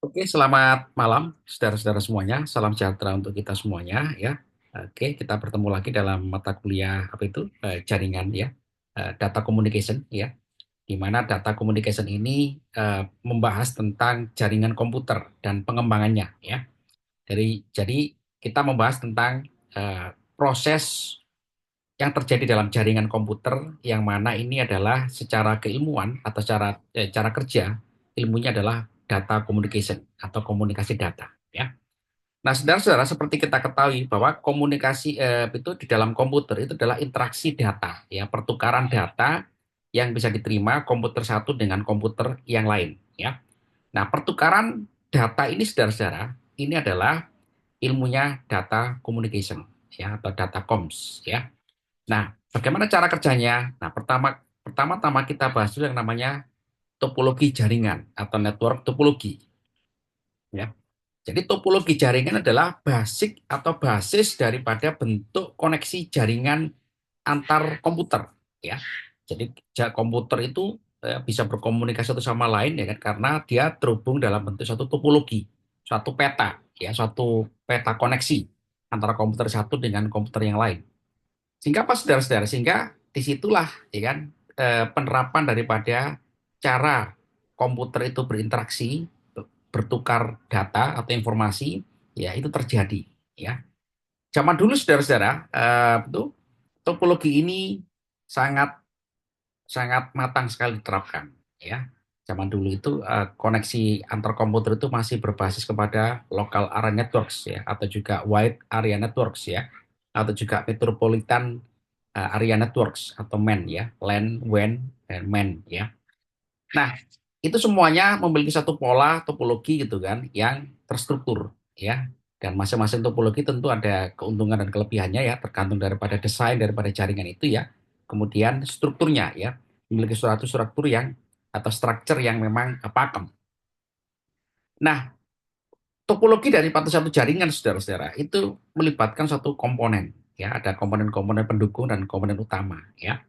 Oke, selamat malam saudara-saudara semuanya. Salam sejahtera untuk kita semuanya ya. Oke, kita bertemu lagi dalam mata kuliah apa itu jaringan ya, data communication ya. Di mana data communication ini membahas tentang jaringan komputer dan pengembangannya ya. Jadi kita membahas tentang proses yang terjadi dalam jaringan komputer yang mana ini adalah secara keilmuan atau cara kerja ilmunya adalah data communication atau komunikasi data ya. Nah, saudara-saudara seperti kita ketahui bahwa komunikasi itu di dalam komputer itu adalah interaksi data ya, pertukaran data yang bisa diterima komputer satu dengan komputer yang lain ya. Nah, pertukaran data ini saudara-saudara ini adalah ilmunya data communication ya atau data comms ya. Nah, bagaimana cara kerjanya? Nah, pertama-tama kita bahas dulu yang namanya topologi jaringan atau network topologi. Ya. Jadi topologi jaringan adalah basic atau basis daripada bentuk koneksi jaringan antar komputer. Ya. Jadi komputer itu bisa berkomunikasi satu sama lain ya kan karena dia terhubung dalam bentuk suatu topologi, suatu peta, ya suatu peta koneksi antara komputer satu dengan komputer yang lain. Sehingga apa saudara-saudara? Sehingga disitulah ya kan penerapan daripada cara komputer itu berinteraksi, bertukar data atau informasi, ya itu terjadi. Ya, zaman dulu saudara-saudara, itu topologi ini sangat sangat matang sekali diterapkan. Ya, zaman dulu itu koneksi antar komputer itu masih berbasis kepada local area networks ya, atau juga wide area networks ya, atau juga metropolitan area networks atau MAN ya, LAN, WAN, dan MAN ya. Nah, itu semuanya memiliki satu pola topologi gitu kan yang terstruktur ya. Dan masing-masing topologi tentu ada keuntungan dan kelebihannya ya, tergantung daripada desain daripada jaringan itu ya. Kemudian strukturnya ya, memiliki suatu struktur yang atau structure yang memang pakem. Nah, topologi dari satu jaringan saudara-saudara itu melibatkan satu komponen ya, ada komponen-komponen pendukung dan komponen utama ya.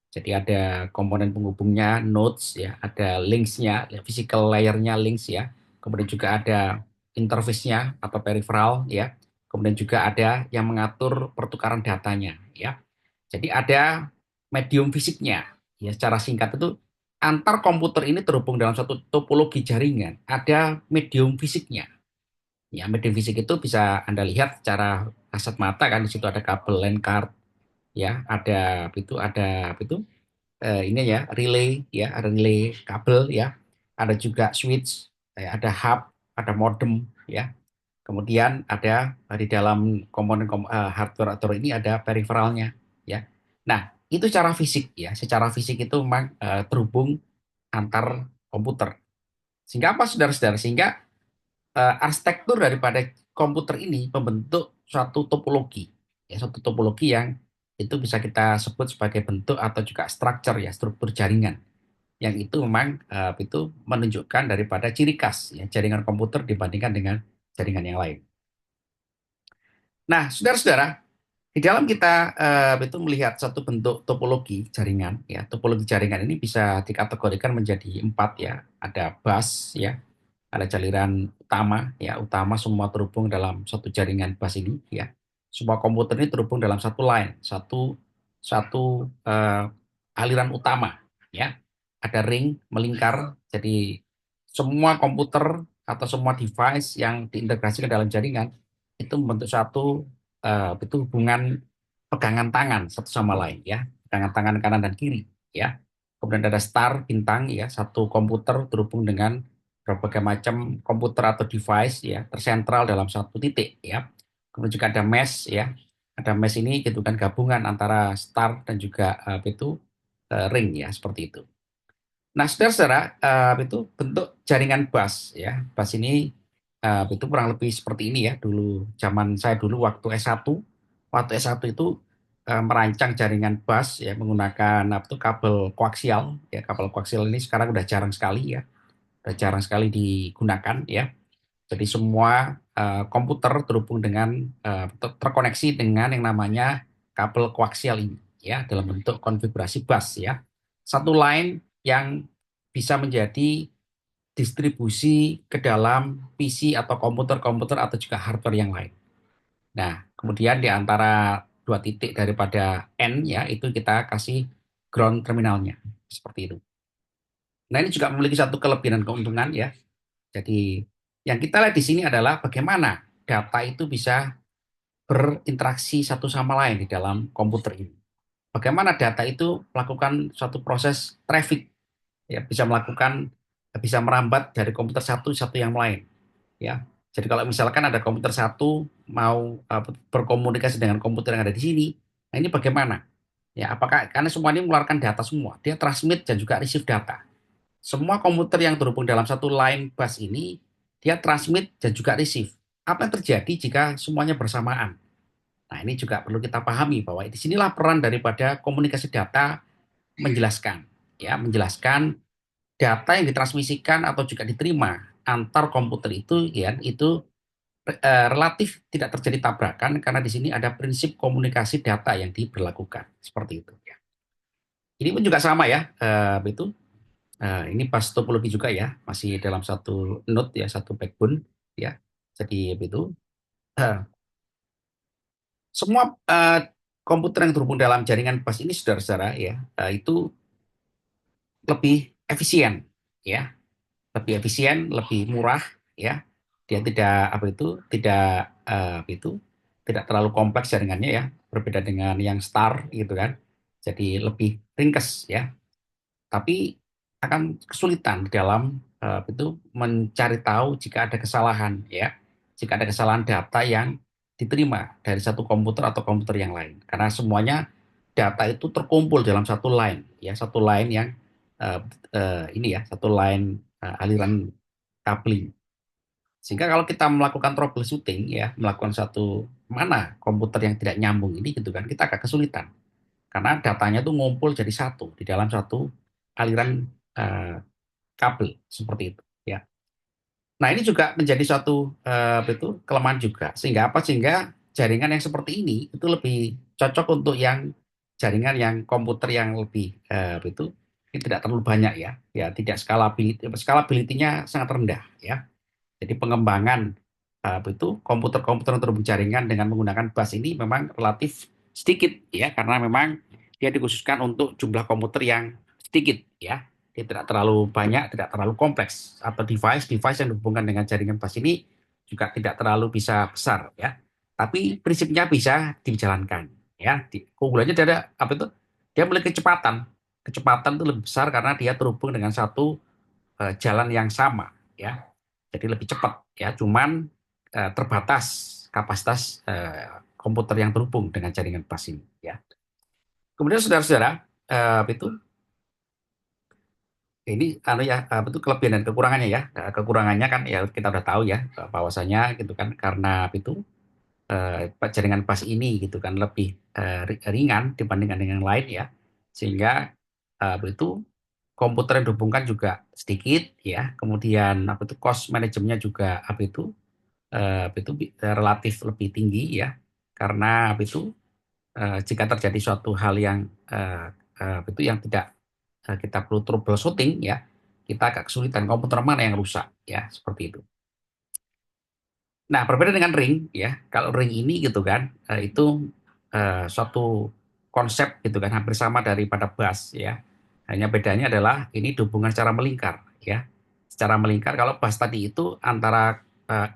Jadi ada komponen penghubungnya, nodes ya, ada links-nya, ya, physical layer-nya links ya. Kemudian juga ada interface-nya atau peripheral ya. Kemudian juga ada yang mengatur pertukaran datanya ya. Jadi ada medium fisiknya. Ya, secara singkat itu antar komputer ini terhubung dalam satu topologi jaringan. Ada medium fisiknya. Ya, medium fisik itu bisa Anda lihat secara kasat mata kan di situ ada kabel LAN card ya, ada ini ya relay ya, ada relay kabel ya, ada juga switch, ada hub, ada modem ya. Kemudian ada di dalam komponen hardware atau ini ada peripheralnya ya. Nah, itu secara fisik ya, secara fisik itu memang terhubung antar komputer. Sehingga apa saudara-saudara? Sehingga arsitektur daripada komputer ini membentuk suatu topologi, ya suatu topologi yang itu bisa kita sebut sebagai bentuk atau juga structure ya, struktur jaringan yang itu memang itu menunjukkan daripada ciri khas ya jaringan komputer dibandingkan dengan jaringan yang lain. Nah, saudara-saudara, di dalam kita itu melihat satu bentuk topologi jaringan ya, topologi jaringan ini bisa dikategorikan menjadi empat ya, ada bus ya, ada aliran utama ya, utama semua terhubung dalam satu jaringan bus ini ya. Semua komputer ini terhubung dalam satu line, satu satu aliran utama ya. Ada ring melingkar, jadi semua komputer atau semua device yang diintegrasikan dalam jaringan itu membentuk satu itu hubungan pegangan tangan satu sama lain ya, pegangan tangan kanan dan kiri ya. Kemudian ada star bintang ya, satu komputer terhubung dengan berbagai macam komputer atau device ya tersentral dalam satu titik ya. Kemudian juga ada mesh ya. Ada mesh ini gitu kan gabungan antara star dan juga itu ring ya seperti itu. Nah, saudara-saudara, itu bentuk jaringan bus ya. Bus ini itu kurang lebih seperti ini ya. Dulu zaman saya dulu waktu S1 itu merancang jaringan bus ya menggunakan apa itu kabel koaksial ya. Kabel koaksial ini sekarang udah jarang sekali ya. Udah jarang sekali digunakan ya. Jadi semua komputer terhubung dengan terkoneksi dengan yang namanya kabel koaksial ini ya dalam bentuk konfigurasi bus ya. Satu line yang bisa menjadi distribusi ke dalam PC atau komputer-komputer atau juga hardware yang lain. Nah, kemudian di antara dua titik daripada N ya, itu kita kasih ground terminalnya. Seperti itu. Nah, ini juga memiliki satu kelebihan dan keuntungan ya. Jadi, yang kita lihat di sini adalah bagaimana data itu bisa berinteraksi satu sama lain di dalam komputer ini. Bagaimana data itu melakukan suatu proses traffic, ya, bisa merambat dari komputer satu satu yang lain, ya. Jadi kalau misalkan ada komputer satu mau berkomunikasi dengan komputer yang ada di sini, nah ini bagaimana? Ya, apakah karena semua ini mengeluarkan data semua, dia transmit dan juga receive data. Semua komputer yang terhubung dalam satu line bus ini, dia transmit dan juga receive. Apa yang terjadi jika semuanya bersamaan? Nah, ini juga perlu kita pahami bahwa di sinilah peran daripada komunikasi data menjelaskan, ya, menjelaskan data yang ditransmisikan atau juga diterima antar komputer itu, ya, itu relatif tidak terjadi tabrakan karena di sini ada prinsip komunikasi data yang diberlakukan seperti itu. Ya. Ini pun juga sama ya, itu. Ini pas topologi juga ya, masih dalam satu node ya, satu backbone ya. Jadi itu semua komputer yang terhubung dalam jaringan bus ini saudara-saudara ya, itu lebih efisien ya, lebih efisien, lebih murah ya. Dia tidak apa itu, tidak apa itu, tidak terlalu kompleks jaringannya ya, berbeda dengan yang star gitu kan. Jadi lebih ringkas ya, tapi akan kesulitan di dalam itu mencari tahu jika ada kesalahan ya, jika ada kesalahan data yang diterima dari satu komputer atau komputer yang lain, karena semuanya data itu terkumpul dalam satu line ya, satu line yang eh, ini ya, satu line aliran coupling. Sehingga kalau kita melakukan troubleshooting ya, melakukan satu mana komputer yang tidak nyambung ini gitu kan, kita agak kesulitan karena datanya tuh ngumpul jadi satu di dalam satu aliran eh, kabel seperti itu ya. Nah, ini juga menjadi suatu itu kelemahan juga. Sehingga apa? Sehingga jaringan yang seperti ini itu lebih cocok untuk yang jaringan yang komputer yang lebih itu ini tidak terlalu banyak ya. Ya, tidak scalability-nya sangat rendah ya. Jadi pengembangan itu komputer-komputer yang terhubung jaringan dengan menggunakan bus ini memang relatif sedikit ya, karena memang dia dikhususkan untuk jumlah komputer yang sedikit ya. Dia tidak terlalu banyak, tidak terlalu kompleks, atau device-device yang dihubungkan dengan jaringan bus ini juga tidak terlalu bisa besar ya. Tapi prinsipnya bisa dijalankan ya. Keunggulannya dia ada apa itu? Dia memiliki kecepatan. Kecepatan itu lebih besar karena dia terhubung dengan satu jalan yang sama ya, jadi lebih cepat ya, cuman terbatas kapasitas komputer yang terhubung dengan jaringan bus ini ya. Kemudian saudara-saudara itu ini anu ya, itu kelebihan dan kekurangannya ya. Kekurangannya kan ya kita udah tahu ya, bahwasanya gitu kan, karena itu jaringan bus ini gitu kan lebih ringan dibandingkan dengan yang lain ya, sehingga itu komputer yang dihubungkan juga sedikit ya. Kemudian apa itu cost manajemennya juga apa itu relatif lebih tinggi ya, karena apa itu jika terjadi suatu hal yang eh, apa itu yang tidak kita perlu troubleshooting ya, kita agak kesulitan komputer mana yang rusak ya, seperti itu. Nah, berbeda dengan ring ya. Kalau ring ini gitu kan, itu suatu konsep gitu kan, hampir sama daripada bus ya. Hanya bedanya adalah ini dihubungkan secara melingkar ya. Secara melingkar, kalau bus tadi itu antara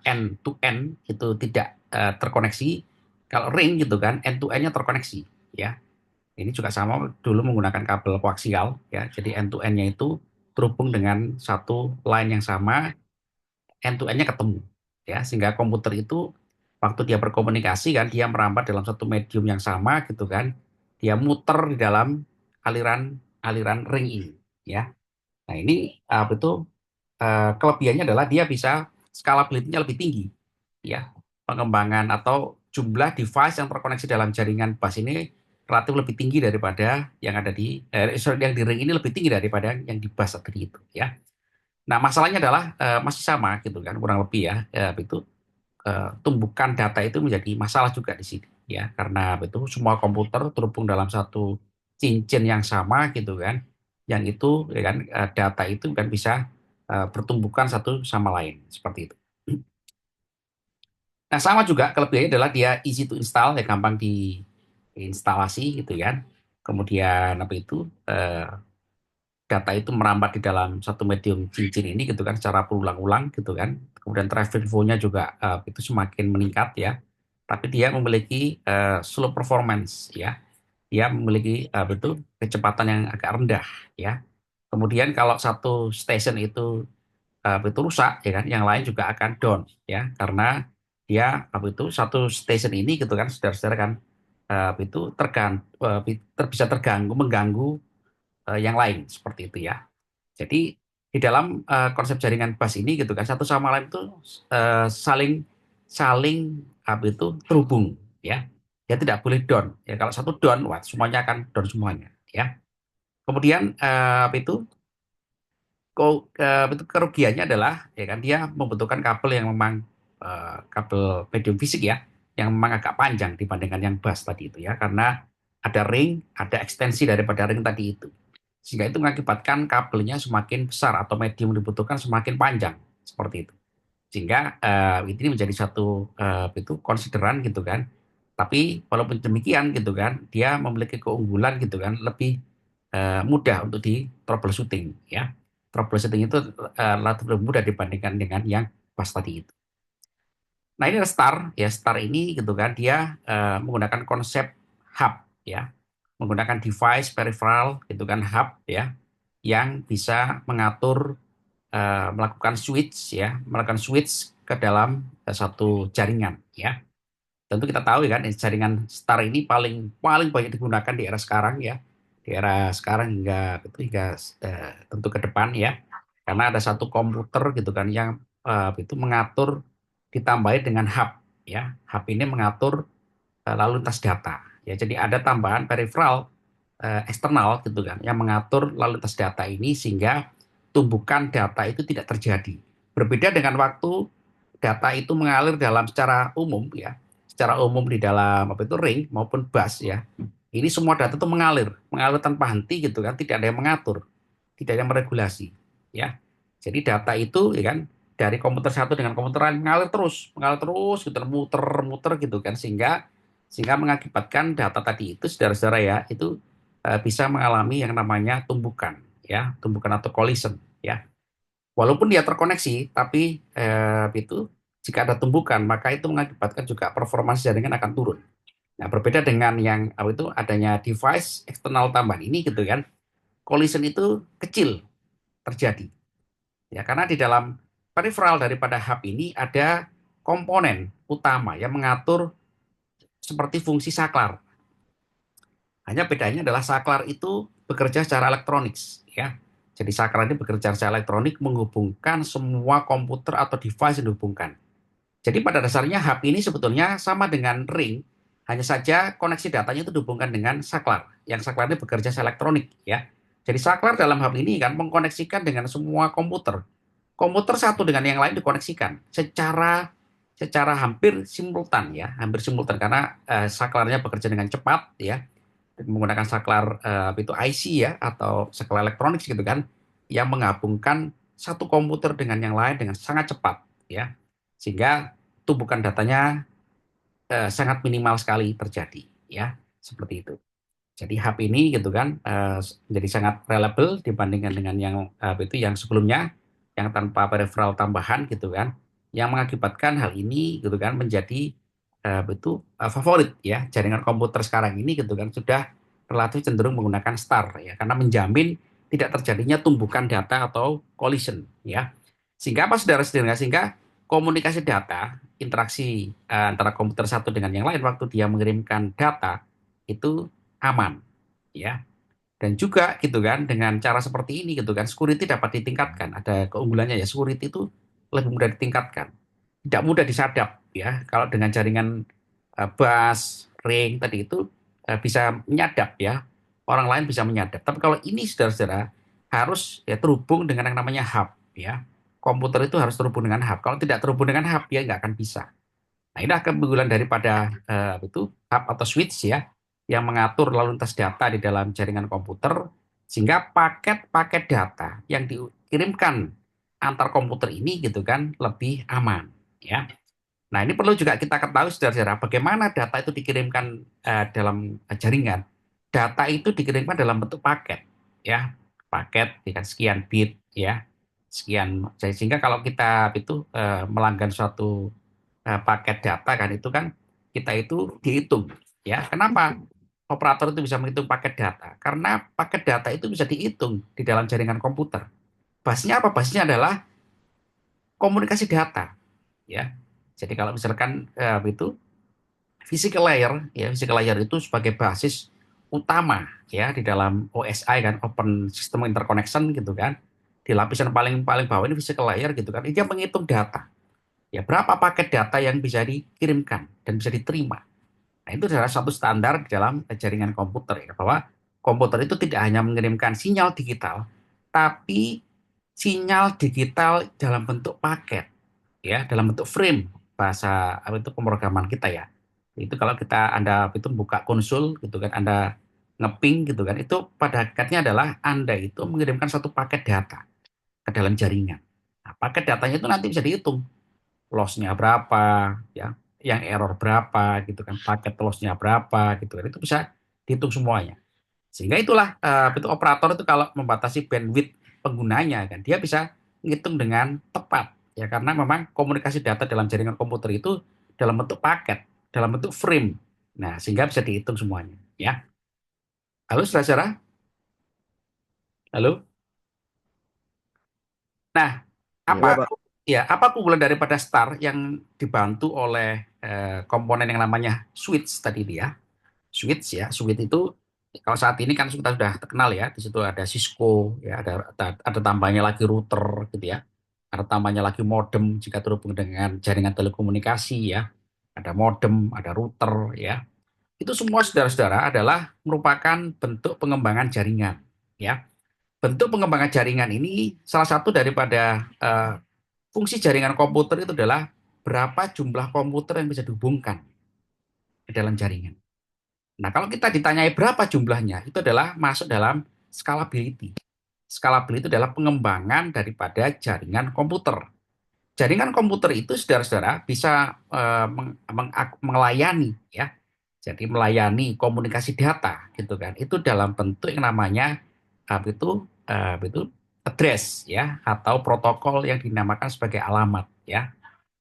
end to end itu tidak terkoneksi. Kalau ring gitu kan, end to end-nya terkoneksi ya. Ini juga sama, dulu menggunakan kabel koaksial ya. Jadi end to end-nya itu terhubung dengan satu line yang sama, end to end-nya ketemu ya, sehingga komputer itu waktu dia berkomunikasi kan, dia merambat dalam satu medium yang sama gitu kan, dia muter di dalam aliran aliran ring ini ya. Nah, ini apa itu kelebihannya adalah dia bisa scalability-nya lebih tinggi ya, pengembangan atau jumlah device yang terkoneksi dalam jaringan bus ini relatif lebih tinggi daripada yang ada di yang di ring ini, lebih tinggi daripada yang di bus tadi itu ya. Nah, masalahnya adalah masih sama gitu kan, kurang lebih ya, itu tumbukan data itu menjadi masalah juga di sini ya, karena itu semua komputer terhubung dalam satu cincin yang sama gitu kan, yang itu ya kan data itu kan bisa bertumbukan satu sama lain seperti itu. Nah, sama juga kelebihannya adalah dia easy to install, ya gampang diinstalasi gitu kan. Kemudian apa itu data itu merambat di dalam satu medium cincin ini gitu kan secara berulang-ulang gitu kan. Kemudian traffic flow-nya juga itu semakin meningkat ya. Tapi dia memiliki slow performance ya. Dia memiliki betul kecepatan yang agak rendah ya. Kemudian kalau satu station itu rusak ya kan, yang lain juga akan down ya karena dia apa itu satu station ini gitu kan, saudara-saudara kan itu bisa terganggu mengganggu yang lain seperti itu ya. Jadi di dalam konsep jaringan bus ini gitu kan satu sama lain itu saling saling apa itu terhubung ya. Dia tidak boleh down ya. Kalau satu down, wah semuanya akan down semuanya ya. Kemudian apa itu itu kerugiannya adalah ya kan dia membutuhkan kabel yang memang kabel medium fisik ya yang memang agak panjang dibandingkan yang bus tadi itu ya karena ada ring, ada ekstensi daripada ring tadi itu. Sehingga itu mengakibatkan kabelnya semakin besar atau medium dibutuhkan semakin panjang seperti itu. Sehingga ini menjadi satu itu konsideran gitu kan. Tapi walaupun demikian gitu kan, dia memiliki keunggulan gitu kan, lebih mudah untuk di troubleshooting ya. Troubleshooting itu relatif lebih mudah dibandingkan dengan yang pas tadi itu. Nah ini ada Star ya, Star ini gitu kan, dia menggunakan konsep hub ya, menggunakan device peripheral gitu kan, hub ya, yang bisa mengatur melakukan switch ya, melakukan switch ke dalam satu jaringan ya. Tentu kita tahu ya kan jaringan Star ini paling paling banyak digunakan di era sekarang ya. Di era sekarang hingga tentu ke depan ya. Karena ada satu komputer gitu kan yang itu mengatur ditambahi dengan hub ya. Hub ini mengatur lalu lintas data ya. Jadi ada tambahan peripheral eksternal gitu kan yang mengatur lalu lintas data ini sehingga tumbukan data itu tidak terjadi. Berbeda dengan waktu data itu mengalir dalam secara umum ya, secara umum di dalam apa itu ring maupun bus ya. Ini semua data itu mengalir tanpa henti gitu kan, tidak ada yang mengatur, tidak ada yang meregulasi ya. Jadi data itu ya kan dari komputer satu dengan komputer lain mengalir terus gitu, muter-muter gitu kan sehingga mengakibatkan data tadi itu saudara-saudara ya itu bisa mengalami yang namanya tumbukan ya, tumbukan atau collision ya. Walaupun dia terkoneksi, tapi itu jika ada tumbukan, maka itu mengakibatkan juga performa jaringan akan turun. Nah, berbeda dengan yang apa itu adanya device eksternal tambahan ini gitu kan, collision itu kecil terjadi. Ya, karena di dalam peripheral daripada hub ini ada komponen utama yang mengatur seperti fungsi saklar. Hanya bedanya adalah saklar itu bekerja secara elektronik, ya. Jadi saklar ini bekerja secara elektronik menghubungkan semua komputer atau device yang dihubungkan. Jadi pada dasarnya hub ini sebetulnya sama dengan ring, hanya saja koneksi datanya itu dihubungkan dengan saklar. Yang saklar ini bekerja secara elektronik, ya. Jadi saklar dalam hub ini kan mengkoneksikan dengan semua komputer. Komputer satu dengan yang lain dikoneksikan secara secara hampir simultan ya, hampir simultan karena saklarnya bekerja dengan cepat ya menggunakan saklar itu IC ya atau saklar elektronik gitu kan yang menggabungkan satu komputer dengan yang lain dengan sangat cepat ya sehingga tumbukan datanya sangat minimal sekali terjadi ya seperti itu. Jadi hub ini gitu kan menjadi sangat reliable dibandingkan dengan yang itu yang sebelumnya yang tanpa peripheral tambahan gitu kan yang mengakibatkan hal ini gitu kan menjadi favorit ya jaringan komputer sekarang ini gitu kan sudah relatif cenderung menggunakan star ya karena menjamin tidak terjadinya tumbukan data atau collision ya sehingga apa saudara-saudara sehingga komunikasi data interaksi antara komputer satu dengan yang lain waktu dia mengirimkan data itu aman ya dan juga gitu kan dengan cara seperti ini gitu kan security dapat ditingkatkan ada keunggulannya ya security itu lebih mudah ditingkatkan tidak mudah disadap ya kalau dengan jaringan bus ring tadi itu bisa menyadap ya orang lain bisa menyadap tapi kalau ini saudara-saudara harus ya terhubung dengan yang namanya hub ya komputer itu harus terhubung dengan hub kalau tidak terhubung dengan hub dia nggak akan bisa. Nah, inilah keunggulan daripada itu hub atau switch ya yang mengatur lalu lintas data di dalam jaringan komputer sehingga paket-paket data yang dikirimkan antar komputer ini gitu kan lebih aman ya. Nah, ini perlu juga kita ketahui saudara-saudara, bagaimana data itu dikirimkan dalam jaringan. Data itu dikirimkan dalam bentuk paket, ya, paket dengan sekian bit, ya, sekian. Sehingga kalau kita itu melanggan suatu paket data kan itu kan kita itu dihitung, ya. Kenapa operator itu bisa menghitung paket data? Karena paket data itu bisa dihitung di dalam jaringan komputer. Basisnya apa? Basisnya adalah komunikasi data, ya. Jadi kalau misalkan itu physical layer, ya physical layer itu sebagai basis utama ya di dalam OSI kan, Open System Interconnection gitu kan. Di lapisan paling paling bawah ini physical layer gitu kan. Dia menghitung data. Ya berapa paket data yang bisa dikirimkan dan bisa diterima. Nah, itu adalah satu standar di dalam jaringan komputer ya, bahwa komputer itu tidak hanya mengirimkan sinyal digital, tapi sinyal digital dalam bentuk paket, ya, dalam bentuk frame bahasa apa itu pemrograman kita ya. Itu kalau kita Anda itu buka konsol gitu kan, Anda ngeping gitu kan, itu pada hakikatnya adalah Anda itu mengirimkan satu paket data ke dalam jaringan. Nah, paket datanya itu nanti bisa dihitung loss-nya berapa, ya, yang error berapa, gitu kan, paket loss-nya berapa, gitu kan, itu bisa dihitung semuanya. Sehingga itulah itu operator itu kalau membatasi bandwidth penggunanya kan, dia bisa menghitung dengan tepat, ya, karena memang komunikasi data dalam jaringan komputer itu dalam bentuk paket, dalam bentuk frame. Nah, sehingga bisa dihitung semuanya, ya. Halo, saudara? Halo? Nah, apa Iya, Pak. apa keunggulan daripada Star yang dibantu oleh komponen yang namanya switch tadi dia? Switch ya, switch itu kalau saat ini kan kita sudah terkenal ya, di situ ada Cisco ya, ada tambahnya lagi router gitu ya. Ada tambahnya lagi modem jika terhubung dengan jaringan telekomunikasi ya. Ada modem, ada router ya. Itu semua saudara-saudara adalah merupakan bentuk pengembangan jaringan ya. Bentuk pengembangan jaringan ini salah satu daripada fungsi jaringan komputer itu adalah berapa jumlah komputer yang bisa dihubungkan ke dalam jaringan. Nah, kalau kita ditanyai berapa jumlahnya, itu adalah masuk dalam scalability. Scalability itu adalah pengembangan daripada jaringan komputer. Jaringan komputer itu, saudara-saudara, bisa melayani, ya. Jadi melayani komunikasi data, gitu kan. Itu dalam bentuk yang namanya itu address, ya, atau protokol yang dinamakan sebagai alamat, ya.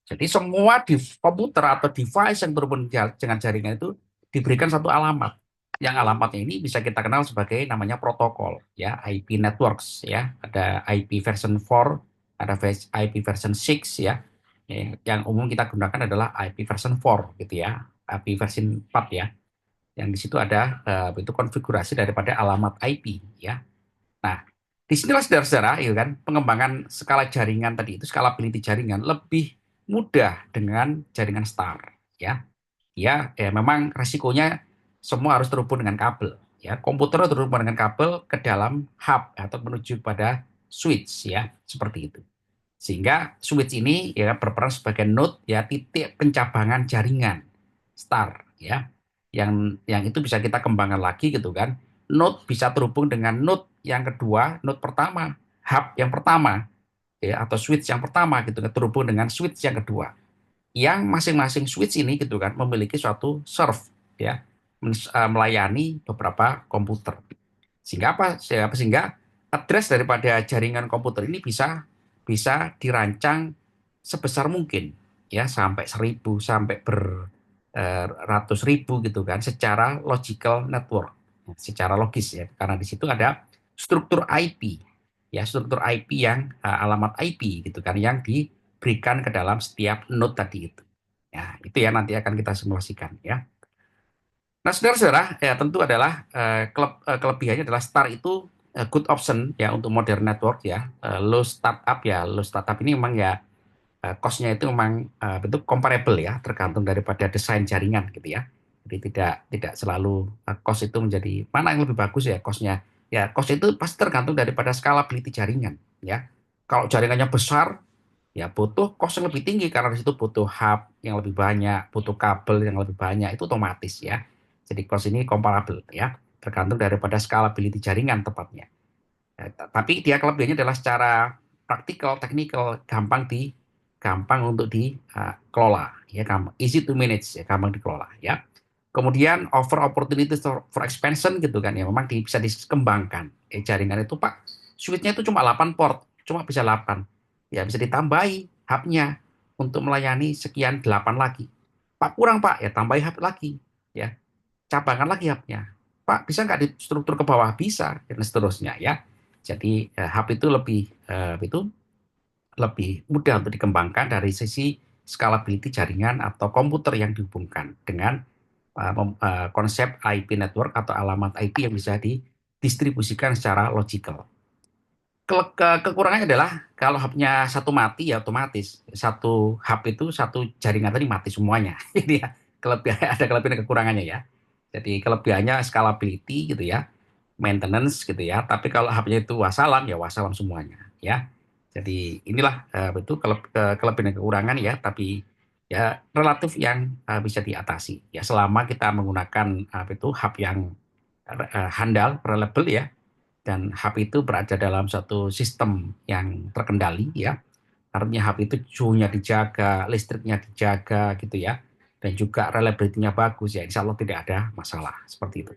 Jadi semua di komputer atau device yang berhubungan dengan jaringan itu diberikan satu alamat. Yang alamatnya ini bisa kita kenal sebagai namanya protokol, ya, IP networks, ya. Ada IP version 4, ada IP version 6, ya. Yang umum kita gunakan adalah IP version 4 gitu ya, IP version 4 ya. Yang di situ ada itu konfigurasi daripada alamat IP, ya. Nah, disinilah saudara-saudara, ya kan, pengembangan skala jaringan tadi itu, scalability jaringan lebih mudah dengan jaringan star, ya. Ya, memang resikonya semua harus terhubung dengan kabel, ya. Komputer terhubung dengan kabel ke dalam hub atau menuju pada switch, ya, seperti itu. Sehingga switch ini ya berperan sebagai node, ya, titik pencabangan jaringan star, ya, yang itu bisa kita kembangkan lagi gitu kan. Node bisa terhubung dengan node yang kedua, node pertama, hub yang pertama, ya, atau switch yang pertama gitu kan, terhubung dengan switch yang kedua, yang masing-masing switch ini gitu kan memiliki suatu serve, ya, melayani beberapa komputer. Sehingga apa? Sehingga address daripada jaringan komputer ini bisa bisa dirancang sebesar mungkin, ya, sampai 1.000 sampai beratus ribu gitu kan, secara logical network, secara logis ya, karena di situ ada struktur IP, ya, struktur IP yang alamat IP gitu kan, yang diberikan ke dalam setiap node tadi itu. Ya, itu ya nanti akan kita simulasikan ya. Nah, saudara-saudara, ya tentu adalah kelebihannya adalah Star itu good option ya untuk modern network ya. Low startup ya, low startup ini memang ya cost-nya itu memang bentuk comparable ya, tergantung daripada desain jaringan gitu ya. Jadi tidak tidak selalu cost itu menjadi mana yang lebih bagus ya cost-nya. Ya, cost itu pasti tergantung daripada scalability jaringan ya. Kalau jaringannya besar, ya butuh cost yang lebih tinggi karena di situ butuh hub yang lebih banyak, butuh kabel yang lebih banyak, itu otomatis ya. Jadi cost ini comparable ya, tergantung daripada scalability jaringan tepatnya. Tapi dia kelebihannya adalah secara praktikal, teknikal, gampang untuk dikelola, ya, gampang, easy to manage, ya, gampang dikelola, ya. Kemudian offer opportunities for expansion gitu kan, ya, memang bisa dikembangkan. Jaringan itu Pak, switch-nya itu cuma 8 port, cuma bisa 8. Ya bisa ditambahi hub-nya untuk melayani sekian 8 lagi. Pak kurang Pak, ya tambahi hub lagi, ya. Cabangkan lagi hub-nya. Pak, bisa nggak di struktur ke bawah? Bisa, dan seterusnya, ya. Jadi hub itu lebih mudah untuk dikembangkan dari sisi scalability jaringan atau komputer yang dihubungkan dengan konsep IP network atau alamat IP yang bisa didistribusikan secara logical. Kekurangannya adalah kalau hubnya satu mati, ya otomatis satu hub itu, satu jaringan tadi mati semuanya. Ini ya kelebihan, ada kelebihan dan kekurangannya, ya. Jadi kelebihannya scalability gitu, ya, maintenance gitu, ya. Tapi kalau hubnya itu wassalam, ya wassalam semuanya, ya. Jadi inilah kelebihan dan kekurangan, ya. Tapi ya relatif yang bisa diatasi, ya, selama kita menggunakan hub yang handal, reliable, ya, dan hub itu berada dalam satu sistem yang terkendali, ya. Artinya hub itu suhunya dijaga, listriknya dijaga gitu, ya. Dan juga reliability-nya bagus, ya. Insya Allah tidak ada masalah seperti itu.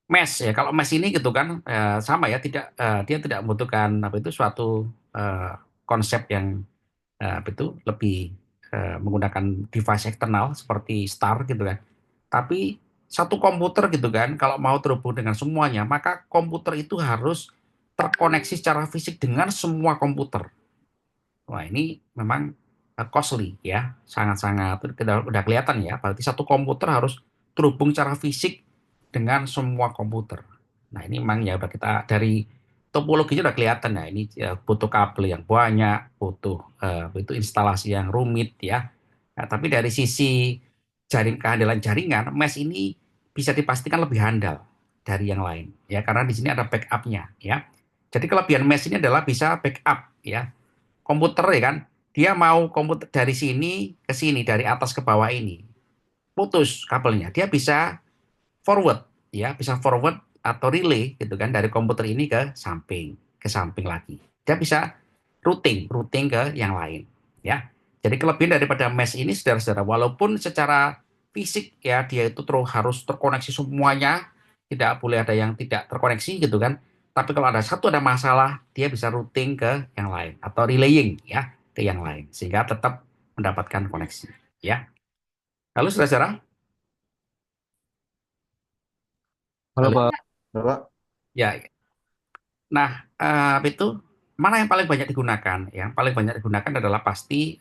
Mesh, ya, kalau mesh ini gitu kan sama, ya, dia tidak membutuhkan suatu eh, konsep yang lebih menggunakan device eksternal seperti Star gitu kan. Tapi satu komputer gitu kan, kalau mau terhubung dengan semuanya, maka komputer itu harus terkoneksi secara fisik dengan semua komputer. Wah, ini memang costly, ya, sangat-sangat udah kelihatan, ya. Berarti satu komputer harus terhubung secara fisik dengan semua komputer. Nah, ini memang ya udah kita dari topologinya udah kelihatan, ya. Ini ya, butuh kabel yang banyak, butuh itu instalasi yang rumit, ya. Nah, tapi dari sisi kehandalan jaringan, mesh ini bisa dipastikan lebih handal dari yang lain, ya, karena di sini ada backup-nya, ya. Jadi kelebihan mesh ini adalah bisa backup, ya, komputer, ya kan, dia mau komputer dari sini ke sini, dari atas ke bawah ini putus kabelnya, dia bisa forward, ya, bisa forward atau relay gitu kan, dari komputer ini ke samping lagi, dia bisa routing ke yang lain, ya. Jadi kelebihan daripada mesh ini, saudara-saudara, walaupun secara fisik, ya, dia itu terus harus terkoneksi semuanya, tidak boleh ada yang tidak terkoneksi gitu kan. Tapi kalau ada masalah, dia bisa routing ke yang lain atau relaying, ya, ke yang lain sehingga tetap mendapatkan koneksi, ya. Lalu saudara-saudara, Halo halo, Pak. Halo Pak. ya. Nah, itu mana yang paling banyak digunakan? Yang paling banyak digunakan adalah pasti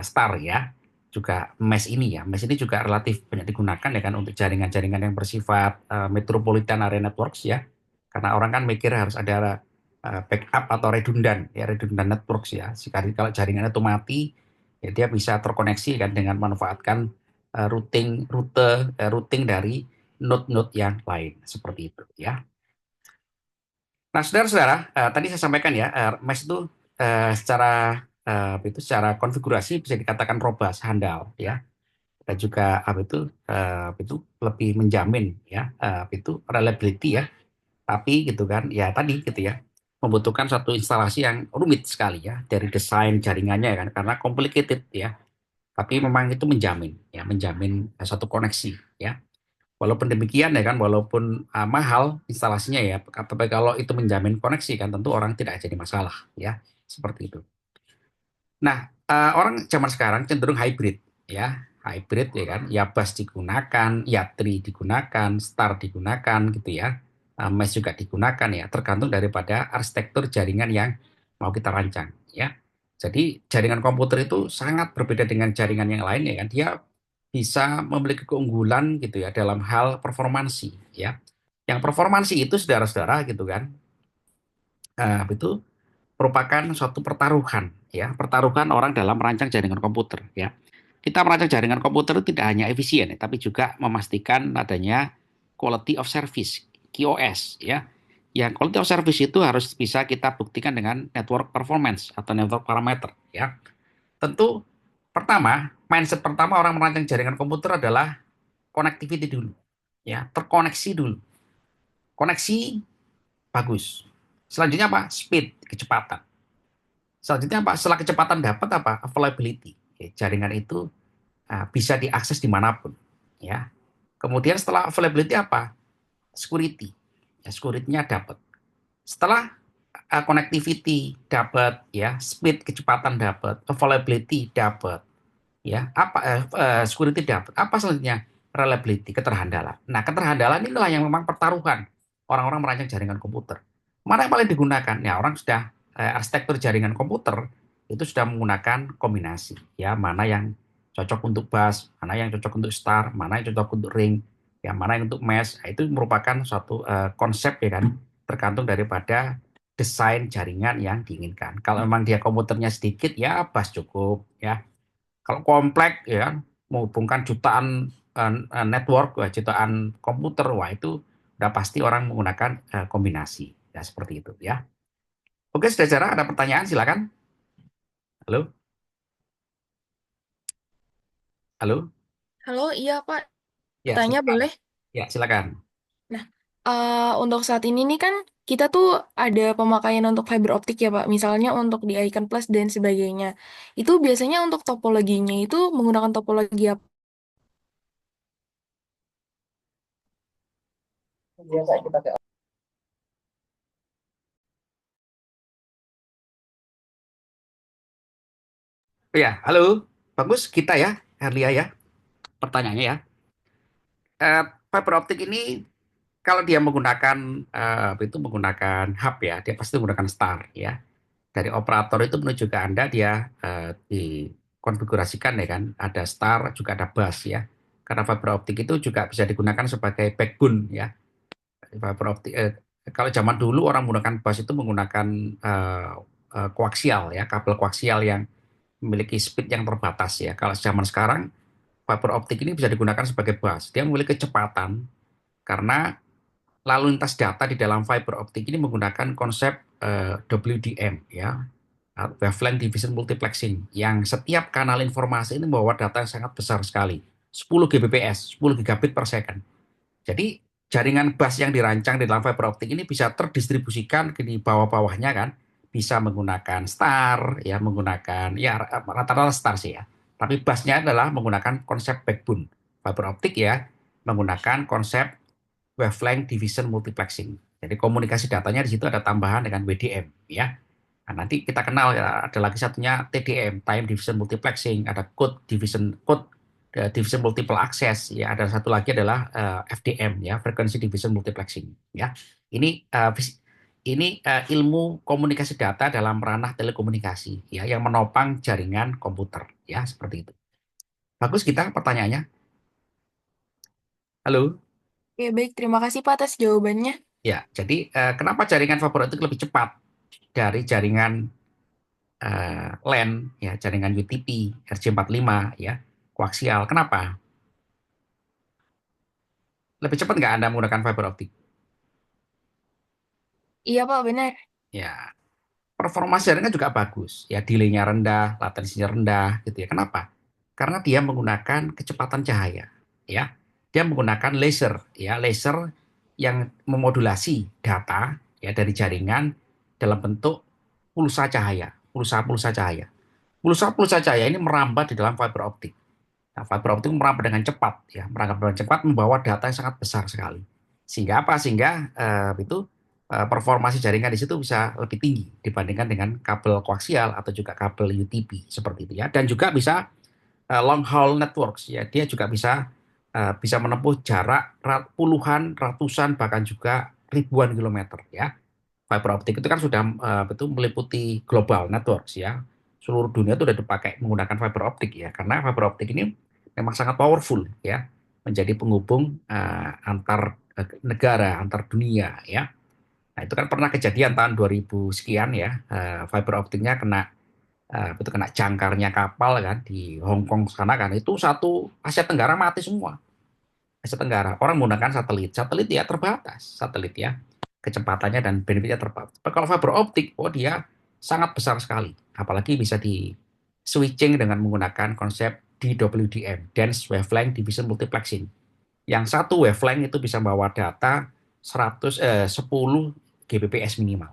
Star, ya. Juga mesh ini, ya. Mesh ini juga relatif banyak digunakan, ya kan, untuk jaringan-jaringan yang bersifat metropolitan area networks, ya. Karena orang kan mikir harus ada backup atau redundan, ya, redundan networks, ya. Sekali kalau jaringan itu mati, ya, dia bisa terkoneksi kan dengan memanfaatkan routing dari node-node yang lain seperti itu, ya. Nah, saudara-saudara, tadi saya sampaikan, ya, mesh itu secara konfigurasi bisa dikatakan robust, handal, ya, dan juga lebih menjamin, ya, reliability, ya, tapi gitu kan, ya, tadi gitu, ya, membutuhkan satu instalasi yang rumit sekali, ya, dari desain jaringannya, ya kan, karena complicated, ya, tapi memang itu menjamin satu koneksi, ya. Walaupun demikian, ya kan, walaupun mahal instalasinya, ya, tapi kalau itu menjamin koneksi kan tentu orang tidak jadi masalah, ya, seperti itu. Nah, orang zaman sekarang cenderung hybrid, ya, hybrid, ya kan, ya, bus digunakan, ya, tri digunakan, star digunakan gitu, ya. Mesh juga digunakan, ya, tergantung daripada arsitektur jaringan yang mau kita rancang, ya. Jadi jaringan komputer itu sangat berbeda dengan jaringan yang lain, ya kan, dia bisa memiliki keunggulan gitu, ya, dalam hal performansi, ya. Yang performansi itu, saudara-saudara, gitu kan, itu merupakan suatu pertaruhan, ya, pertaruhan orang dalam merancang jaringan komputer, ya. Kita merancang jaringan komputer itu tidak hanya efisien, ya, tapi juga memastikan adanya quality of service, QoS, ya. Yang quality of service itu harus bisa kita buktikan dengan network performance atau network parameter, ya. Tentu pertama, mindset pertama orang merancang jaringan komputer adalah connectivity dulu, ya, terkoneksi dulu. Koneksi bagus, Selanjutnya apa? Speed, kecepatan. Selanjutnya apa? Setelah kecepatan dapat apa? Availability. Jaringan itu bisa diakses dimanapun. Ya. Kemudian setelah availability apa? Security. Ya, security-nya dapat. Setelah connectivity dapat, ya, speed kecepatan dapat, availability dapat, ya, apa security dapat. Apa selanjutnya? Reliability, keterhandalan. Nah, keterhandalan inilah yang memang pertaruhan orang-orang merancang jaringan komputer. Mana yang paling digunakan? Ya, orang sudah arsitektur jaringan komputer itu sudah menggunakan kombinasi, ya, mana yang cocok untuk bus, mana yang cocok untuk star, mana yang cocok untuk ring, ya, mana yang untuk mesh. Nah, itu merupakan suatu konsep, ya kan, tergantung daripada desain jaringan yang diinginkan. Kalau memang dia komputernya sedikit, ya bus cukup, ya. Kalau kompleks, ya kan, menghubungkan jutaan network, jutaan komputer, wah itu udah pasti orang menggunakan kombinasi. Ya seperti itu, ya. Oke, saudara, ada pertanyaan silakan. Halo, halo. Halo, iya Pak, Ya, tanya silakan. boleh? Ya, silakan. Nah, untuk saat ini nih kan kita tuh ada pemakaian untuk fiber optik ya Pak, misalnya untuk di Icon Plus dan sebagainya. Itu biasanya untuk topologinya itu menggunakan topologi apa? Biasa kita ke. Oh ya, halo. Bagus kita ya, Herlia ya. Pertanyaannya ya. Fiber optik ini kalau dia menggunakan itu menggunakan hub, ya, dia pasti menggunakan star, ya. Dari operator itu menuju ke Anda dia dikonfigurasikan, ya kan, ada star juga ada bus, ya, karena fiber optik itu juga bisa digunakan sebagai backbone, ya. Fiber optik kalau zaman dulu orang menggunakan bus itu menggunakan koaksial, ya, kabel koaksial yang memiliki speed yang terbatas, ya. Kalau zaman sekarang fiber optik ini bisa digunakan sebagai bus, dia memiliki kecepatan karena lalu lintas data di dalam fiber optik ini menggunakan konsep WDM, ya, wavelength division multiplexing, yang setiap kanal informasi ini membawa data yang sangat besar sekali, 10 Gbps, 10 gigabit per second. Jadi jaringan bus yang dirancang di dalam fiber optik ini bisa terdistribusikan di bawah-bawahnya, kan, bisa menggunakan star, ya, menggunakan, ya, rata-rata star sih, ya. Tapi busnya adalah menggunakan konsep backbone fiber optik, ya, menggunakan konsep wavelength division multiplexing. Jadi komunikasi datanya di situ ada tambahan dengan WDM, ya. Nah, nanti kita kenal, ya, ada lagi satunya TDM, time division multiplexing, ada code division multiple access, ya, ada satu lagi adalah FDM, ya, frequency division multiplexing, ya. Ini ilmu komunikasi data dalam ranah telekomunikasi, ya, yang menopang jaringan komputer, ya, seperti itu. Bagus kita pertanyaannya. Halo. Oke, baik, terima kasih Pak atas jawabannya. Ya, jadi kenapa jaringan fiber optik lebih cepat dari jaringan LAN, ya, jaringan UTP, RJ45, ya, koaksial. Kenapa? Lebih cepat nggak Anda menggunakan fiber optik? Iya Pak, benar. Ya, performa jaringan juga bagus. Ya, delay-nya rendah, latensinya rendah, gitu ya. Kenapa? Karena dia menggunakan kecepatan cahaya. Ya, dia menggunakan laser, ya, laser yang memodulasi data, ya, dari jaringan dalam bentuk pulsa cahaya, pulsa-pulsa cahaya. Pulsa-pulsa cahaya ini merambat di dalam fiber optik. Nah, fiber optik merambat dengan cepat, ya, merambat dengan cepat membawa data yang sangat besar sekali. Sehingga apa? Sehingga itu performasi jaringan di situ bisa lebih tinggi dibandingkan dengan kabel koaksial atau juga kabel UTP seperti itu, ya. Dan juga bisa long haul networks, ya. Dia juga bisa menempuh jarak puluhan, ratusan, bahkan juga ribuan kilometer, ya. Fiber optik itu kan sudah itu meliputi global networks, ya. Seluruh dunia itu sudah dipakai menggunakan fiber optik, ya. Karena fiber optik ini memang sangat powerful, ya. Menjadi penghubung antar negara, antar dunia, ya. Nah, itu kan pernah kejadian tahun 2000 sekian, ya. Fiber optiknya kena jangkarnya kapal, kan, di Hong Kong sana, kan. Itu satu Asia Tenggara mati semua. Asia Tenggara. Orang menggunakan satelit. Satelit ya terbatas. Satelit, ya. Kecepatannya dan benefitnya terbatas. Tapi kalau fiber optik, oh dia sangat besar sekali. Apalagi bisa di switching dengan menggunakan konsep DWDM, Dense Wavelength Division Multiplexing. Yang satu wavelength itu bisa membawa data 10 Gbps minimal.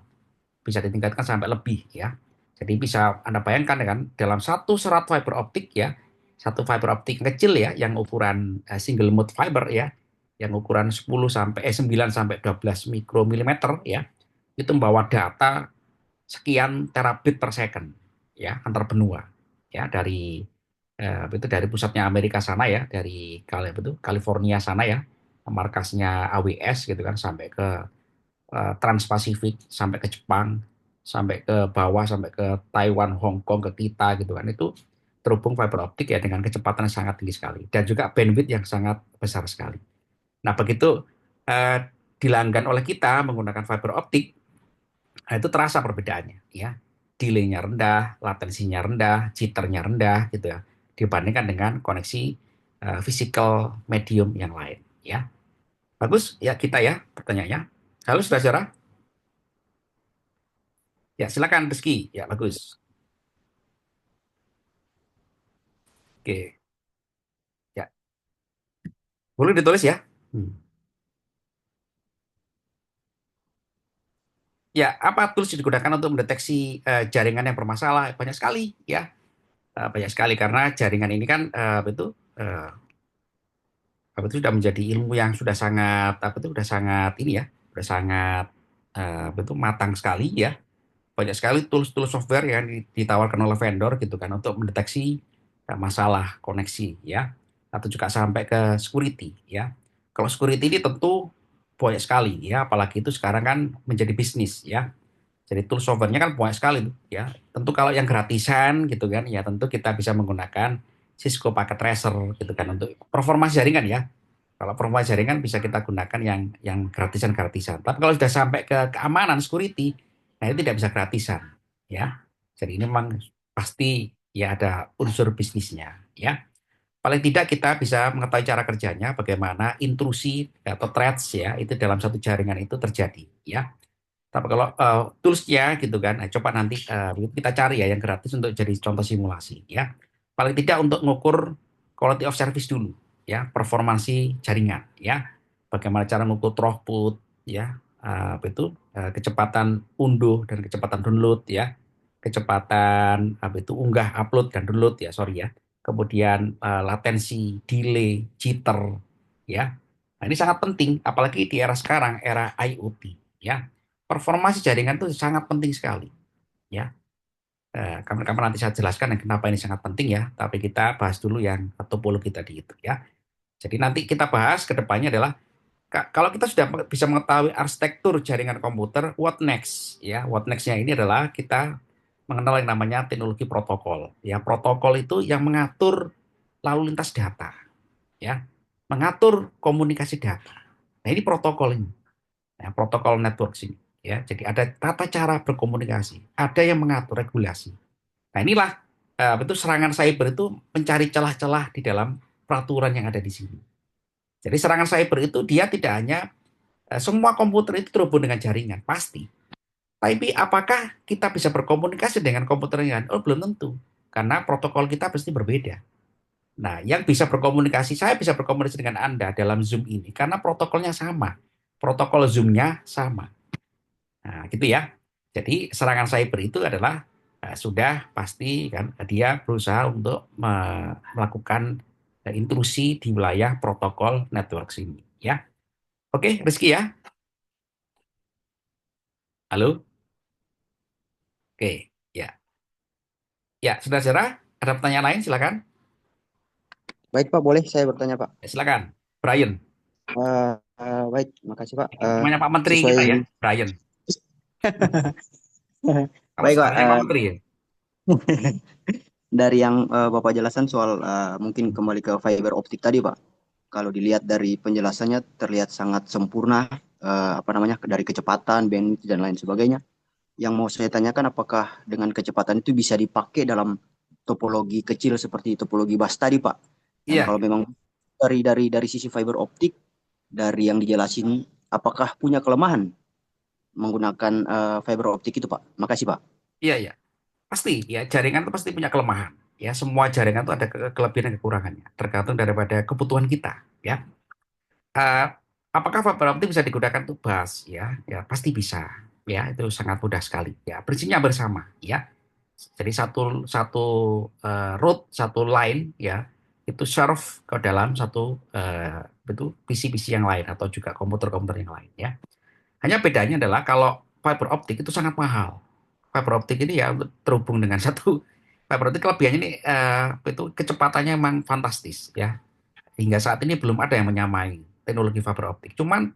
bisa ditingkatkan sampai lebih ya. Jadi bisa Anda bayangkan kan dalam satu serat fiber optik ya, satu fiber optik kecil ya yang ukuran single mode fiber ya, yang ukuran 9 sampai 12 mikromilimeter ya, itu membawa data sekian terabit per second ya antar benua ya itu dari pusatnya Amerika sana ya, dari California sana ya, markasnya AWS gitu kan, sampai ke Trans-Pasifik, sampai ke Jepang, sampai ke bawah, sampai ke Taiwan, Hong Kong, ke kita gitu kan. Itu terhubung fiber optik ya dengan kecepatan yang sangat tinggi sekali dan juga bandwidth yang sangat besar sekali. Nah, begitu eh, dilanggan oleh kita menggunakan fiber optik, nah itu terasa perbedaannya ya. Delay-nya rendah, latensinya rendah, jitter-nya rendah gitu ya, dibandingkan dengan koneksi physical medium yang lain ya. Bagus ya kita ya pertanyaannya. Halo saudara. Ya, silakan Rizky. Ya, bagus. Oke. Ya, boleh ditulis ya. Hmm. Ya, apa tools yang digunakan untuk mendeteksi jaringan yang bermasalah? Banyak sekali ya. Banyak sekali karena jaringan ini kan eh, sudah menjadi ilmu yang sudah sangat sudah sangat ini ya, sudah sangat matang sekali ya. Banyak sekali tools-tools software yang ditawarkan oleh vendor gitu kan untuk mendeteksi masalah koneksi ya, atau juga sampai ke security ya. Kalau security ini tentu banyak sekali ya, apalagi itu sekarang kan menjadi bisnis ya. Jadi tools softwarenya kan banyak sekali tuh, ya. Tentu kalau yang gratisan gitu kan ya, tentu kita bisa menggunakan Cisco Packet Tracer gitu kan untuk performa jaringan ya. Kalau performa jaringan bisa kita gunakan yang gratisan-gratisan. Tapi kalau sudah sampai ke keamanan security, nah itu tidak bisa gratisan ya. Jadi ini memang pasti ya ada unsur bisnisnya ya. Paling tidak kita bisa mengetahui cara kerjanya, bagaimana intrusi atau threats ya itu dalam satu jaringan itu terjadi ya. Tapi kalau toolsnya gitu kan, nah, coba nanti kita cari ya yang gratis untuk jadi contoh simulasi ya. Paling tidak untuk mengukur quality of service dulu ya, performansi jaringan ya. Bagaimana cara mengukur throughput ya, kecepatan unduh dan kecepatan download ya, kecepatan unggah upload dan download ya, sorry ya. Kemudian latensi, delay, jitter ya. Nah, ini sangat penting apalagi di era sekarang, era IoT ya. Performasi jaringan itu sangat penting sekali ya. Kapan-kapan nanti saya jelaskan kenapa ini sangat penting ya, tapi kita bahas dulu yang topologi tadi itu ya. Jadi nanti kita bahas ke depannya adalah kalau kita sudah bisa mengetahui arsitektur jaringan komputer, what next ya? What next-nya ini adalah kita mengenal yang namanya teknologi protokol. Ya, protokol itu yang mengatur lalu lintas data ya, mengatur komunikasi data. Nah, ini protokol ini. Nah, protokol network sini ya. Jadi ada tata cara berkomunikasi, ada yang mengatur regulasi. Nah, inilah serangan cyber itu mencari celah-celah di dalam peraturan yang ada di sini. Jadi serangan cyber itu dia tidak hanya semua komputer itu terhubung dengan jaringan, pasti. Tapi apakah kita bisa berkomunikasi dengan komputer yang lain? Oh, belum tentu. Karena protokol kita pasti berbeda. Nah, yang bisa berkomunikasi, saya bisa berkomunikasi dengan Anda dalam Zoom ini karena protokolnya sama. Protokol Zoom-nya sama. Nah, gitu ya. Jadi serangan cyber itu adalah sudah pasti kan dia berusaha untuk melakukan intrusi di wilayah protokol network ini ya. Oke, Rizky ya. Halo. Oke, ya. Ya, saudara-saudara, ada pertanyaan lain silakan. Baik Pak, boleh saya bertanya Pak? Ya, silakan. Brian. Baik, makasih Pak. Namanya Pak Menteri Sesuai kita ya, Brian. Kalau baik Pak, saudaranya Pak Menteri ya. dari yang Bapak jelaskan soal mungkin kembali ke fiber optik tadi Pak. Kalau dilihat dari penjelasannya terlihat sangat sempurna, apa namanya, dari kecepatan, bandwidth dan lain sebagainya. Yang mau saya tanyakan, apakah dengan kecepatan itu bisa dipakai dalam topologi kecil seperti topologi bus tadi Pak? Dan Iya, kalau memang dari sisi fiber optik, dari yang dijelasin, apakah punya kelemahan menggunakan fiber optik itu, Pak? Makasih, Pak. iya, iya. Pasti ya, jaringan itu pasti punya kelemahan. Ya, semua jaringan itu ada kelebihan dan kekurangannya, tergantung daripada kebutuhan kita. Ya, Eh, apakah fiber optik bisa digunakan untuk bus? Ya, ya pasti bisa. ya itu sangat mudah sekali. Ya, prinsipnya bersama, ya. Jadi satu satu route, satu line, ya, itu serve ke dalam satu itu PC-PC yang lain atau juga komputer-komputer yang lain, ya. Hanya bedanya adalah kalau fiber optik itu sangat mahal. Fiber optik ini ya terhubung dengan satu fiber optik kelebihannya ini itu kecepatannya memang fantastis, ya. Hingga saat ini belum ada yang menyamai teknologi fiber optik. Cuman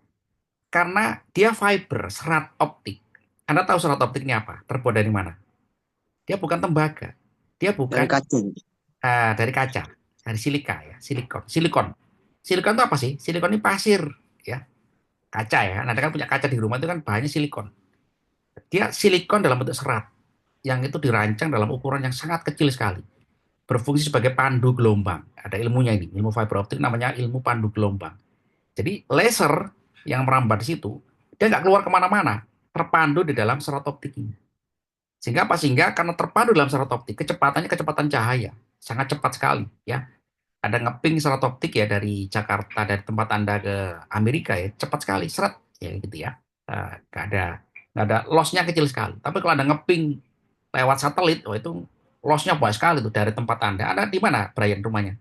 karena dia fiber, serat optik. Anda tahu serat optik ini apa? Terbuat dari mana? Dia bukan tembaga. Dia Dari bukan kaca. dari kaca, dari silika ya, silikon. Silikon. Silikon itu apa sih? Silikon ini pasir, ya. Kaca ya. Anda kan punya kaca di rumah itu kan bahannya silikon. Dia silikon dalam bentuk serat yang itu dirancang dalam ukuran yang sangat kecil sekali. Berfungsi sebagai pandu gelombang. Ada ilmunya ini. Ilmu fiber optik namanya ilmu pandu gelombang. Jadi laser yang merambat di situ, dia nggak keluar kemana-mana, terpandu di dalam serat optik ini. Sehingga apa? Sehingga karena terpadu dalam serat optik, kecepatannya kecepatan cahaya, sangat cepat sekali, ya. Ada ngeping serat optik ya dari Jakarta, dari tempat Anda ke Amerika ya, cepat sekali, seret, ya gitu ya. Nggak ada loss-nya kecil sekali. Tapi kalau Anda ngeping lewat satelit, oh itu loss-nya banyak sekali tuh dari tempat Anda. Anda di mana, Brian, rumahnya?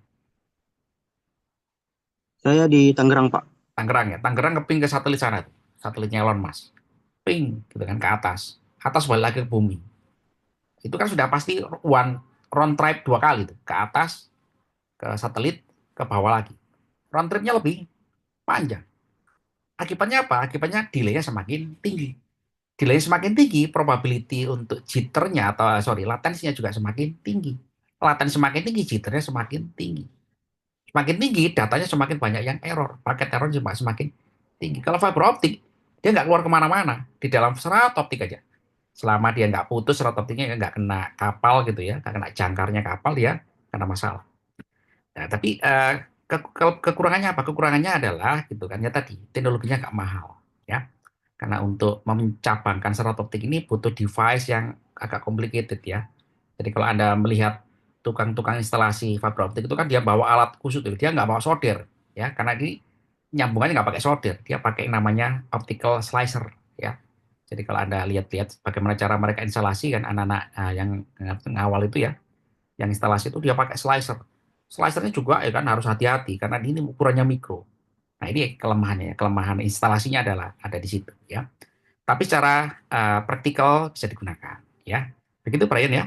Saya di Tangerang, Pak. Tangerang ya. Tangerang ngeping ke satelit sana tuh. Satelitnya Elon Musk. Ping gitu kan ke atas. Atas balik lagi ke bumi. Itu kan sudah pasti round trip 2 kali tuh. Ke atas, ke satelit, ke bawah lagi. Round tripnya lebih panjang. Akibatnya apa? Akibatnya delay-nya semakin tinggi. Delay semakin tinggi, probability untuk jitternya atau sorry, latensinya juga semakin tinggi. Latensi semakin tinggi, jitternya semakin tinggi. Semakin tinggi, datanya semakin banyak yang error. Paket error juga semakin tinggi. Kalau fiber optik, dia nggak keluar kemana-mana. Di dalam serat optik aja. Selama dia nggak putus serat optiknya, nggak kena kapal gitu ya, nggak kena jangkarnya kapal, dia kena masalah. Nah, tapi kekurangannya apa? Kekurangannya adalah gitu kan ya tadi teknologinya nggak mahal, ya. Karena untuk mencabangkan serat optik ini butuh device yang agak complicated ya. Jadi kalau Anda melihat tukang-tukang instalasi fiber optik itu kan dia bawa alat khusus itu, dia nggak bawa solder ya, karena ini nyambungannya nggak pakai solder, dia pakai namanya optical slicer ya. Jadi kalau Anda lihat-lihat bagaimana cara mereka instalasi kan anak-anak yang ngawal itu ya, yang instalasi itu dia pakai slicer. Slicernya juga ya kan harus hati-hati karena ini ukurannya mikro. Nah ini kelemahannya, kelemahan instalasinya adalah ada di situ ya. Tapi secara praktikal bisa digunakan ya. Begitu Brian ya.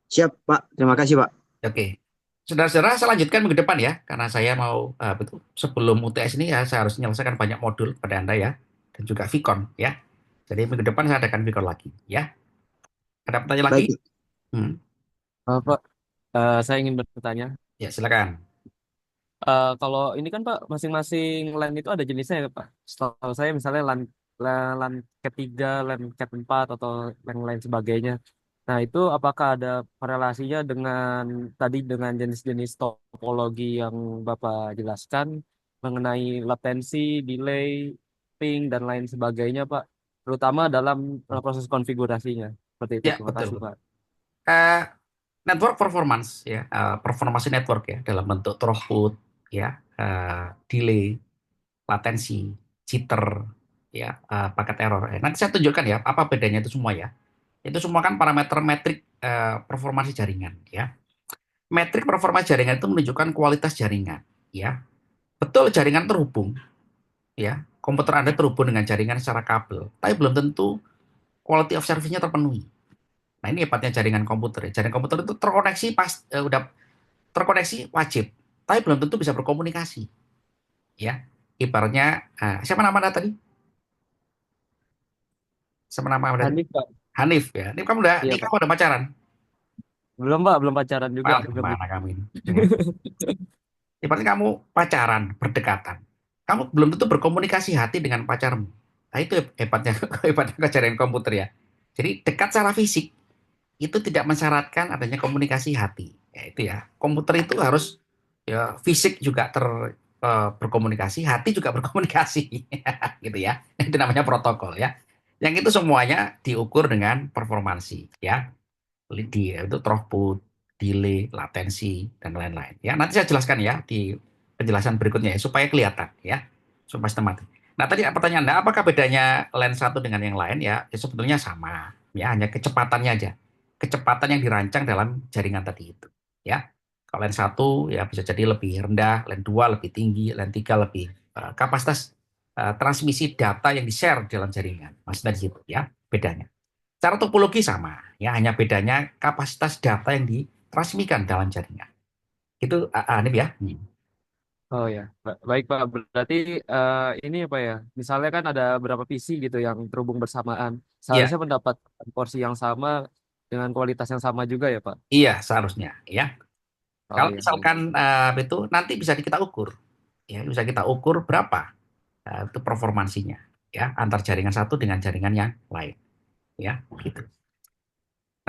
Siap, Pak. Terima kasih, Pak. Oke. Saudara-saudara, saya lanjutkan minggu depan ya, karena saya mau betul sebelum UTS ini ya saya harus menyelesaikan banyak modul pada Anda ya, dan juga Vicon ya. Jadi minggu depan saya adakan Vicon lagi ya. Ada pertanyaan lagi? Baik. Hmm. Pak, saya ingin bertanya. Ya silakan. Kalau ini kan Pak, masing-masing LAN itu ada jenisnya ya Pak. Setahu saya misalnya LAN ketiga, LAN cat 4 atau yang lain sebagainya. Nah itu apakah ada korelasinya dengan tadi dengan jenis-jenis topologi yang Bapak jelaskan mengenai latensi, delay, ping dan lain sebagainya Pak, terutama dalam proses konfigurasinya. Seperti itu. Ya Terima kasih betul. Pak. Eh, Network performance ya, performance network ya dalam bentuk throughput ya, delay, latensi, jitter, ya, paket error. Nanti saya tunjukkan ya apa bedanya itu semua ya. Itu semua kan parameter metrik performance jaringan ya. Metrik performance jaringan itu menunjukkan kualitas jaringan ya. Betul jaringan terhubung ya. Komputer Anda terhubung dengan jaringan secara kabel, tapi belum tentu quality of service-nya terpenuhi. Nah, ini hebatnya jaringan komputer. Jaringan komputer itu terkoneksi udah terkoneksi wajib, tapi belum tentu bisa berkomunikasi ya. Ibaratnya siapa nama Anda tadi? Siapa nama Anda tadi? Hanif Pak. Hanif ya. Ini kamu udah Iya nikah Pak. udah pacaran? Belum Pak, belum pacaran juga. Wah, gimana kamu ini? Ibaratnya kamu pacaran, berdekatan. Kamu belum tentu berkomunikasi hati dengan pacarmu. Nah, itu hebatnya hebatnya jaringan komputer ya. Jadi dekat secara fisik itu tidak mensyaratkan adanya komunikasi hati. Ya itu ya. Komputer itu harus ya fisik juga berkomunikasi, hati juga berkomunikasi. Gitu ya. Itu namanya protokol ya. Yang itu semuanya diukur dengan performansi ya. Itu throughput, delay, latensi dan lain-lain. Ya, nanti saya jelaskan ya di penjelasan berikutnya ya supaya kelihatan ya, supaya sistematis. Nah, tadi pertanyaan Anda, apakah bedanya LAN satu dengan yang lain? Ya, sebetulnya sama. Ya, hanya kecepatannya aja. Kecepatan yang dirancang dalam jaringan tadi itu. Ya, kalau LAN satu ya bisa jadi lebih rendah, LAN 2 lebih tinggi, LAN 3 lebih kapasitas transmisi data yang di-share dalam jaringan. Maksudnya di situ ya, bedanya. Cara topologi sama, ya hanya bedanya kapasitas data yang ditransmisikan dalam jaringan. Itu ini ya. Oh ya, baik Pak. Berarti ini apa ya? Misalnya kan ada berapa PC gitu yang terhubung bersamaan. Iya, Seharusnya mendapat porsi yang sama dengan kualitas yang sama juga ya Pak? iya seharusnya ya. Oh Kalau iya, baik. misalkan itu nanti bisa kita ukur, ya bisa kita ukur berapa itu performansinya, ya antar jaringan satu dengan jaringan yang lain, ya gitu.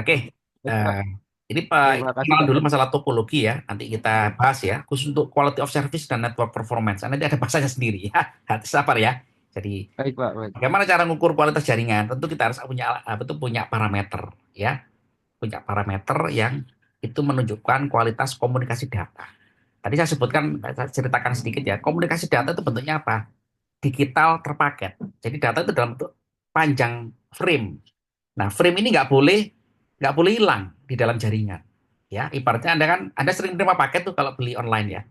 Oke, Baik eh, Pak. ini Oke, Pak makasih kenalan Pak. dulu masalah topologi ya. Nanti kita bahas ya, khusus untuk quality of service dan network performance. Nanti ada bahasanya sendiri ya. Hati sabar ya. Jadi Baik Pak, baik. bagaimana cara mengukur kualitas jaringan? Tentu kita harus punya apa itu punya parameter ya, punya parameter yang itu menunjukkan kualitas komunikasi data. Tadi saya sebutkan, saya ceritakan sedikit ya. Komunikasi data itu bentuknya apa? Digital terpaket. Jadi data itu dalam bentuk panjang frame. Nah, frame ini nggak boleh hilang di dalam jaringan. Ya, ibaratnya Anda sering menerima paket tuh kalau beli online ya.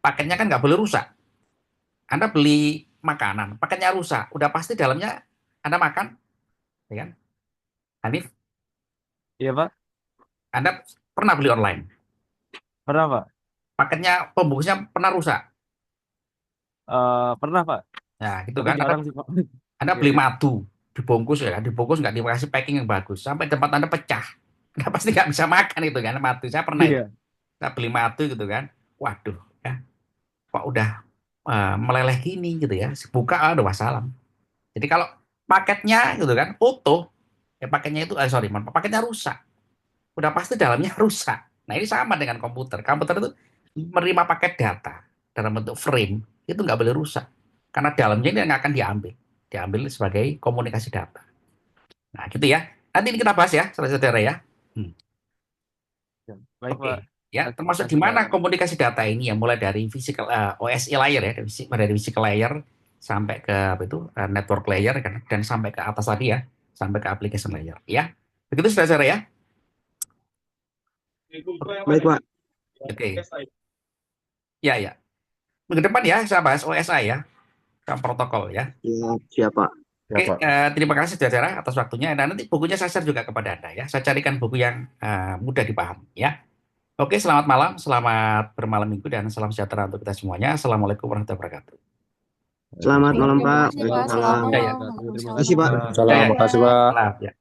Paketnya kan nggak boleh rusak. Anda beli makanan, paketnya rusak, udah pasti dalamnya Anda makan, ya kan? Hanif, Iya Pak, Anda pernah beli online, pernah Pak. paketnya pembungkusnya pernah rusak. Pernah Pak, Nah, gitu tapi kan? Anda jarang sih Pak. Anda Iya, beli iya. madu, dibungkus ya, dibungkus nggak dikasih packing yang bagus, sampai tempat Anda pecah. Anda pasti nggak bisa makan itu kan, madu. Saya pernah itu, Iya, saya beli madu gitu kan, waduh, ya, kok udah meleleh gini gitu ya, buka aduh wassalam. Jadi kalau paketnya gitu kan, utuh, ya paketnya itu, sorry, paketnya rusak, udah pasti dalamnya rusak. Nah ini sama dengan komputer, komputer itu menerima paket data dalam bentuk frame, itu nggak boleh rusak, karena dalamnya ini yang akan diambil sebagai komunikasi data. Nah, gitu ya. Nanti ini kita bahas ya, saudara-saudara ya. Hmm, iya. Baik Oke. Pak. Ya, termasuk di Makasih Pak. mana komunikasi data ini ya, mulai dari physical OSI layer ya, dari physical layer sampai ke apa itu network layer kan, dan sampai ke atas tadi ya, sampai ke application layer ya. Begitu saudara-saudara ya. Baik, Pak. Oke. Ya, ya. Minggu depan ya saya bahas OSI ya, kan protokol ya. Ya, siapa? Ya Oke, Pak. terima kasih saudara atas waktunya dan nanti bukunya saya share juga kepada Anda ya. Saya carikan buku yang mudah dipahami ya. Oke, selamat malam, selamat bermalam minggu, dan salam sejahtera untuk kita semuanya. Assalamualaikum warahmatullahi wabarakatuh. Selamat Baik, malam, terima Pak. kasih Pak. Selamat Waalaikumsalam. Ya, ya. malam. Terima Waalaikumsalam Terima kasih, Pak. kasih warahmatullahi Pak. Ya, Salam, ya. makasih wabarakatuh. Pak. Salam, ya.